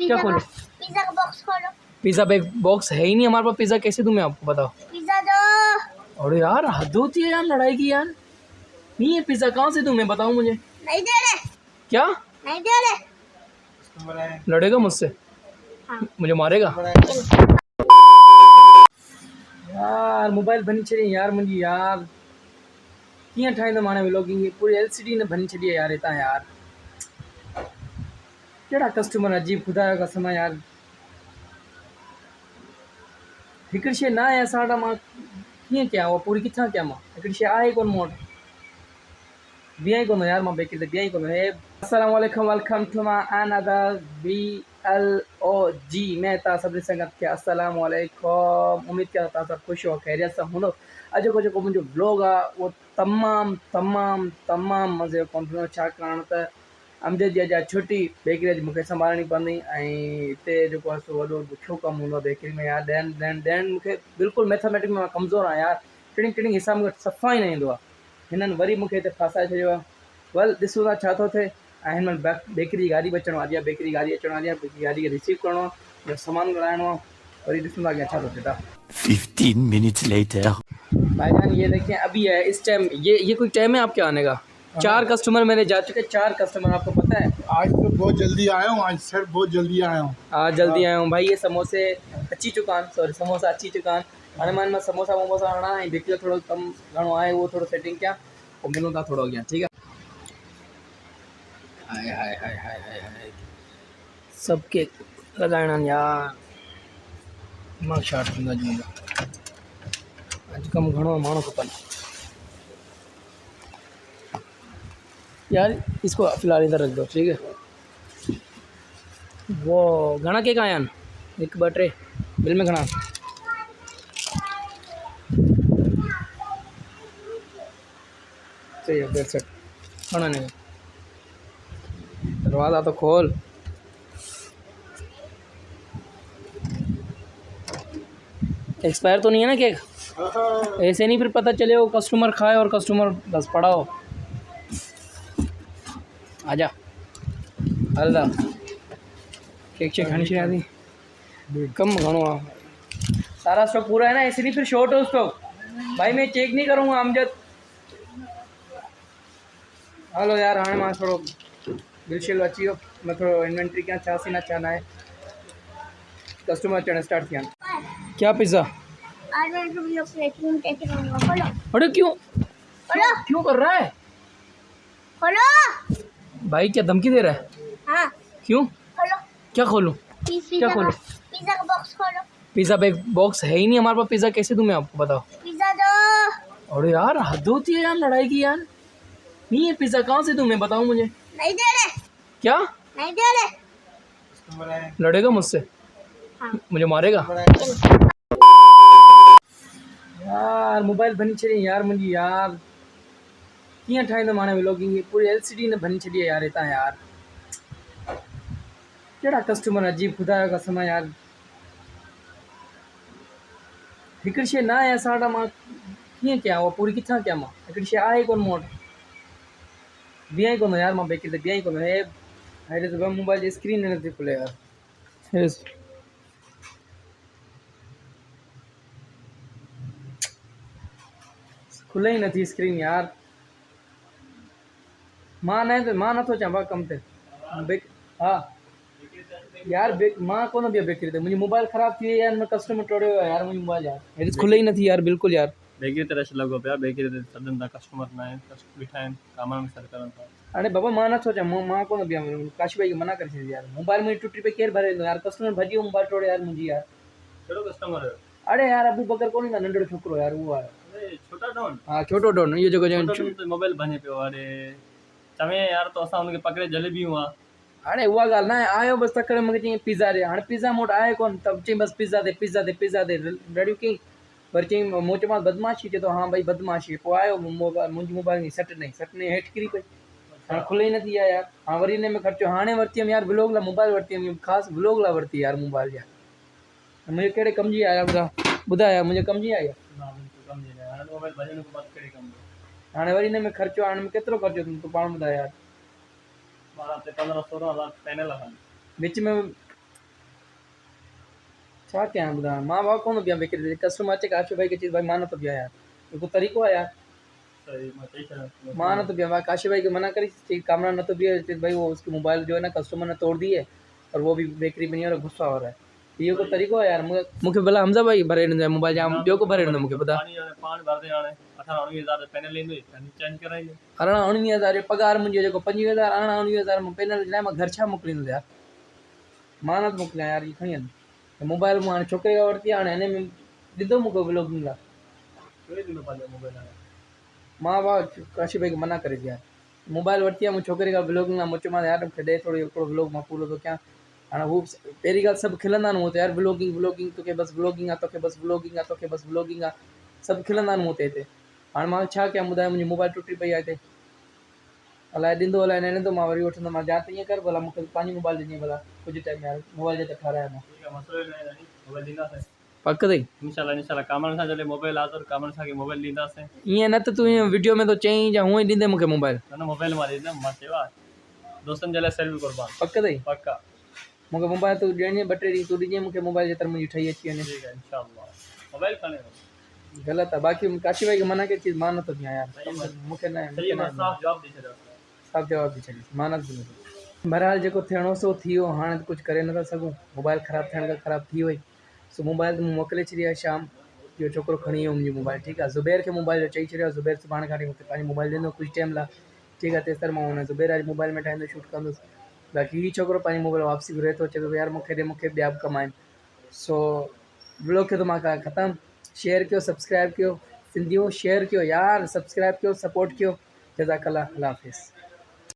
क्या खोलो? पिज्जा का बॉक्स खोलो। पिज्जा बैग बॉक्स है ही नहीं हमारे पास, पिज्जा कैसे दूं मैं आपको, बताओ। पिज्जा दो। अरे यार हद होती है यार लड़ाई की यार, नहीं है पिज्जा कहाँ से दूं मैं, बताओ मुझे। नहीं दे रहे। क्या नहीं दे रहे। लड़ेगा मुझसे? हाँ। मुझे मारेगा यार। मोबाइल भनी छड़ी यार मुझी यार, कीअं ठाहींदो माने व्लॉगिंग, पूरी LCD ने भनी छड़ी है यार हितां यार। केड़ा कस्टमर अजीब, खुदा जो कसम है यार। हिकिड़ी शइ न आहे असां वटि, मां कीअं कयां उहा पूरी किथां कयां मां, हिकिड़ी शइ आहे कोन मूं वटि, बीहां ई कोन यार मां बेकरी ते, बीहां ई कोन। हे अस्सलाम वालेकुम, welcome to my another VLOG में तव्हां सभिनी संगत खे अस्सलाम वालेकुम। उमेद कयां तव्हां सभु ख़ुशि हो, ख़ैरियत सां हूंदो। अॼु को जेको मुंहिंजो व्लॉग आहे उहो तमामु तमामु तमामु मज़े जो कंटिन्यू, छाकाणि त अमजद जी अॼु आहे छुटी, बेकरी अॼु मूंखे संभालणी पवंदी, ऐं हिते जेको आहे सो वॾो ॾुखियो कमु हूंदो आहे बेकरी में यार। ॾियणु मूंखे बिल्कुलु मैथमेटिक्स में मां कमज़ोर आहियां यार, टिड़िंग हिसाब मूंखे सफ़ा ई न ईंदो आहे। हिननि वरी मूंखे हिते फासाए छॾियो आहे। वेल ॾिसूं था छा थो थिए। ऐं हिन महिल बेकरी जी गाॾी बि अचण वारी आहे, बेकरी गाॾी अचण वारी आहे, बेकरी गाॾी खे रिसीव करिणो आहे, जो सामान घुराइणो आहे, वरी ॾिसूं था अॻियां छा थो थिए। था 15 minutes later. भाईजान ये देखें अभी है इस टाइम, ये कोई टाइम है आपके आने का? 4 कस्टमर मेरे जा चुके, 4 कस्टमर, आपको पता है। आज तो बहुत जल्दी आया हूँ, आज सर बहुत जल्दी आया हूँ। आज जल्दी आया हूँ भाई। ये समोसे अची चुका आहिनि, सॉरी समोसा अची चुका आहिनि। हाणे मां समोसा वमोसा हणा ऐं बेकरी जो थोरो कमु घणो आहे, उहो थोरो सेटिंग कयां, पोइ मिलूं था थोरो अॻियां, ठीकु आहे। हाय हाय हाय हाय हाय हाय, सभु केक लॻाइणा आहिनि यार, दिमाग़ शार्ट थींदो अॼु मुंहिंजो। अॼु कमु घणो आहे, माण्हू खपनि यार। इसको फ़िलहाल इधर रख दो, ठीक है। वो घणा केक आया आहिनि? 1 2 3 बिल में घणा? सही है, 63 घणा नहीं। दरवाज़ा तो खोल। एक्सपायर तो नहीं है ना केक? ऐसे नहीं फिर पता चले वो कस्टमर खाए और कस्टमर बस पड़ा हो। आजा हल्दा केक चेक खानी चाहिए आदि कम घणो आहे। सारा स्टॉक पूरा है ना, ऐसे नहीं फिर शॉर्ट हो स्टॉक। भाई मैं चेक नहीं करूँगा अमजद। हलो यार हाँ मां थोड़ो बिल शिल अची वियो, मैं थोड़ो इन्वेंट्री कयां, छा सी ना छा ना है। कस्टमर अचण स्टार्ट थिया। क्या पिज़्ज़ा? अरे क्यों क्यों कर रहा है खोलो। भाई? क्या धमकी दे रहा है? हाँ। क्यों? खोलो। क्या खोलूं? क्या खोलूं? पिज्जा का बॉक्स खोलो। पिज़्ज़ा बैग बॉक्स है ही नहीं हमारे पास, पिज़्ज़ा कैसे दूं मैं आपको, बताओ। पिज्जा दो। अरे यार हद होती है यार लड़ाई की यार, नहीं है पिज़्ज़ा कहाँ से दूं मैं, बताओ मुझे। नहीं दे रहे। क्या नहीं दे रहे। लड़ेगा मुझसे? हाँ। मुझे मारेगा यार। मोबाइल भनी छड़ी यार मुझी यार, कीअं ठाहींदो माने व्लॉगिंग, पूरी LCD ने भनी छड़ी है यार हितां यार। केड़ा कस्टमर अजीब, खुदा जो कसम है यार। हिकिड़ी शइ न आहे असां वटि, मां कीअं कयां उहा पूरी किथां कयां मां, हिकिड़ी शइ आहे कोन मूं वटि, बीहां ई कोन यार मां बेकरी ते, बीहां ई कोन। हे हेॾे त मोबाइल जी स्क्रीन ई नथी खुले यार, खुले ई नथी स्क्रीन यार। मां नथो अचां भाउ कम ते। हाँ यार मां कोन बीहां बेकरी ते, मुंहिंजी मोबाइल ख़राब थी वई यार, मैं कस्टमर टोड़ियो यार मुंहिंजी मोबाइल यार, हेॾे खुले ई नथी यार बिल्कुलु यार। बेकरी ते रश लॻो पियो आहे, बेकरी ते सभिनि था कस्टमर न आहिनि, बीठा आहिनि सामान में सर करनि था। अरे बाबा मां नथो अचां, मां कोन बीहां, काशी भाई खे मना करे छॾी यार, मोबाइल मुंहिंजी टुटी पई केरु भरे ॾींदो यार, कस्टमर भॼी वियो मोबाइल टोड़े यार मुंहिंजी यार। कहिड़ो कस्टमर हुयो? अरे यार अबू बकर कोन ईंदो नंढड़ो छोकिरो यार, उहो आहे। अरे छोटा डॉन? हाँ छोटो डॉन, इहो जेको मोबाइल भञे पियो। अरे चवे यार तो असां हुनखे पकड़े जलेबियूं आहे। हाणे उहा ॻाल्हि न आहे, आयो बसि तकड़ि मूंखे चईं पिज़्ज़ा ॾे, हाणे पिज़्ज़ा मूं वटि आहे कोन, त चईं बसि पिज़्ज़ा दे पिज़्ज़ा दे पिज़्ज़ा दे, रड़ियूं कई। वरी चईं मूं चयोमांसि बदमाशी, चए थो हाँ भाई बदमाशी। पोइ आयो मुंहिंजी मोबाइल जी सट नई हेठि किरी पई, हाणे खुले ई नथी आहे यार। हाणे वरी हिन में ख़र्चो, हाणे वरिती हुयमि यार व्लॉग लाइ मोबाइल, वरिती हुयमि ख़ासि व्लॉग लाइ वरिती यार मोबाइल यार। मुंहिंजे कहिड़े कम जी आहे यार, ॿुधाए यार मुंहिंजे कम जी आहे हाणे वरी हिन में ख़र्चो, हाणे केतिरो ख़र्चो तूं पाण ॿुधाए यार। 12 15 16 हज़ार पैनल आहे विच में छा कयां ॿुधायां मां भाउ कोन बीहां बेकरी ते कस्टमर अचे काशो भाई खे चई भाई मां न थो बीहां यार इहो को तरीक़ो आहे यार सही मैं चई छॾां मां न तो बीहां भाई काशी भाई को मना करी चई कामरा न तो बीहे चई भाई वो उसके मोबाइल जो है ना कस्टमर ने तोड़ दी है और वो भी बेकरी में नहीं और गुस्सा हो रहा है इहो को तरीक़ो आहे यार मूंखे भला हमज़ा भाई भरे ॾींदो मोबाइल जाम ॿियो को भरे ॾींदो मूंखे ॿुधा पाण भरदे हाणे 18-19 हज़ार पैनल ईंदो चेंज कराई 18-19 हज़ार पगार मुंहिंजो जेको 25,000 18-19 मां पैनल लाइ मां घर छा मोकिलींदो यार मां न मोकिलियां यार इहो खणी हल मोबाइल मूं हाणे छोकिरे खां वरिती आहे हाणे हिन में ॾिंदो मूंखे ब्लॉगिंग लाइ कहिड़े ॾींदो पंहिंजो मोबाइल हाणे मां भाउ काशी भाई खे मना करे यार मोबाइल वरिती आहे मूं छोकिरे खां ब्लॉगिंग लाइ मुंहिंजो मां यार मूंखे ॾे थोरो हिकिड़ो ब्लॉग मां पूरो थो कयां हाणे हू पहिरीं ॻाल्हि सभु खिलंदा आहिनि मूं ते यार ब्लॉगिंग तोखे बसि ब्लॉगिंग आहे तोखे बसि ब्लॉगिंग आहे तोखे बसि ब्लॉगिंग आहे सभु खिलंदा आहिनि मूं ते हिते हाणे मां छा कयां ॿुधायो मुंहिंजी मोबाइल टुटी पई आहे हिते अलाए ॾींदो अलाए न ॾींदो मां वरी वठंदो मां जा त ईअं कर भला मूंखे पंहिंजी मोबाइल ॾिजे भला कुझु टाइम यार मोबाइल जे त ठाराया मां ठीकु आहे मसइलो न आहे मोबाइल ॾींदासीं पक अथई इंशाल्लाह कामन सां जॾहिं मोबाइल आहे त कामन सां खे मोबाइल ॾींदासीं ईअं न त तूं ईअं वीडियो में थो चईं या हूअं ई ॾींदे मूंखे मोबाइल न मोबाइल मां ॾींदुमि मां चयो आहे दोस्तनि जे लाइ सेल्फ क़ुर्बान पक अथई पक्का मूंखे मोबाइल तूं ॾियणी 2-3 ॾींहं तूं ॾिजे मूंखे मोबाइल जे तर मुंहिंजी ठही अची वञे ठीकु आहे इंशाल्लाह मोबाइल खणे ग़लति आहे बाक़ी काशी भाई खे मना कई चीज़ मां नथो बीहां यार मूंखे न सही मां साफ़ जवाब ॾेई छॾियो साफ़ जवाब ॾेई छॾी मां न बहरहाल जेको थियणो सो थी वियो हाणे कुझु करे नथा सघूं मोबाइल ख़राबु थियण खां ख़राबु थी वई सो मोबाइल मूं मोकिले छॾी आहे शाम जो छोकिरो खणी वियो मुंहिंजी मोबाइल ठीकु आहे ज़ुबैर खे मोबाइल जो चई छॾियो ज़ुबैर सुभाणे खां मूंखे पंहिंजी मोबाइल ॾींदो कुझु टाइम लाइ ठीकु आहे तेसिताईं मां हुन ज़ुबैर वारी मोबाइल में ठाहींदो शूट कंदुसि बाक़ी हीउ छोकिरो पंहिंजी मोबाइल वापसी घुरे थो चए थो यार मूंखे ॾे मूंखे ॿिया बि कम आहिनि सो ब्लॉग खे त मां ख़तमु शेयर कयो सब्सक्राइब कयो सिंधियों शेयर कयो यार सब्सक्राइब कयो सपोर्ट कयो जज़ाकल्ला अल्लाह हाफ़िज़